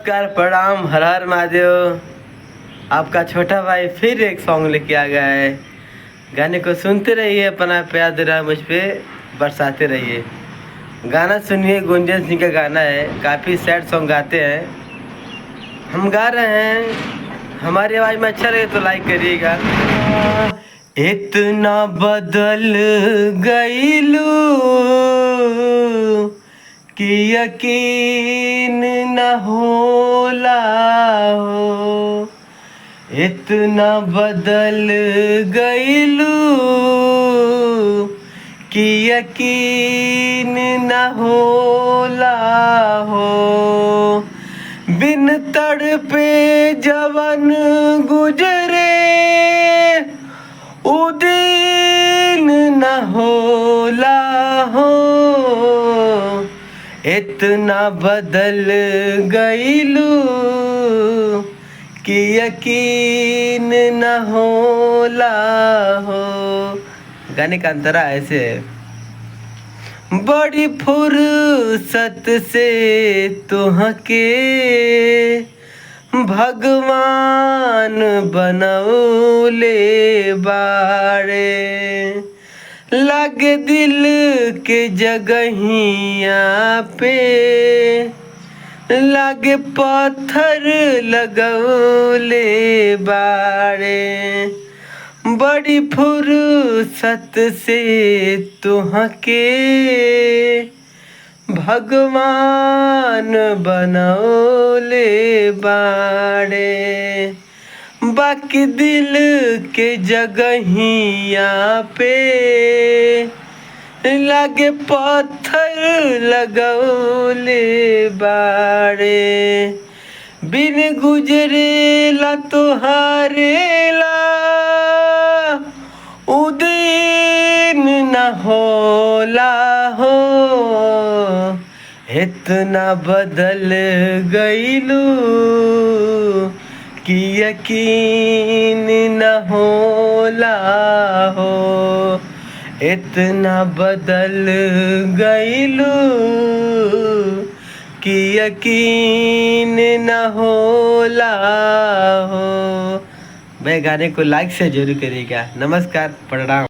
नमस्कार, प्रणाम, हर हर महादेव। आपका छोटा भाई फिर एक सॉन्ग लेके आ गया है। गाने को सुनते रहिए, अपना प्यार दे रहा मुझ पे बरसाते रहिए। गाना सुनिए, गुंजन सिंह का गाना है। काफ़ी सैड सॉन्ग गाते हैं, हम गा रहे हैं। हमारी आवाज़ में अच्छा लगे तो लाइक करिएगा। इतना बदल गईलू कि यकीन न होला हो। इतना बदल गईलू कि यकीन न होला हो। बिन तड़पे जवन गुजरे उ दिन न होला हो। इतना बदल गईलू कि यकीन न होला हो। गाने का अंतरा ऐसे है। बड़ी फुर्सत से तुहके भगवान बनौले बाड़े। लगे दिल के जगहिया पे लगे पत्थर लगौले बाड़े। बड़ी फुर्सत से तुहके भगवान बनौले बाड़े। बाकी दिल के जगहिया पे लगे पत्थर लगौले बाड़े। बिन गुजरेला तोहारेला उ दिन न होला हो। इतना बदल गईलू कि यकीन न होला हो। इतना बदल गईलू कि यकीन न होला हो। भाई गाने को लाइक से जरूर करिएगा। नमस्कार, प्रणाम।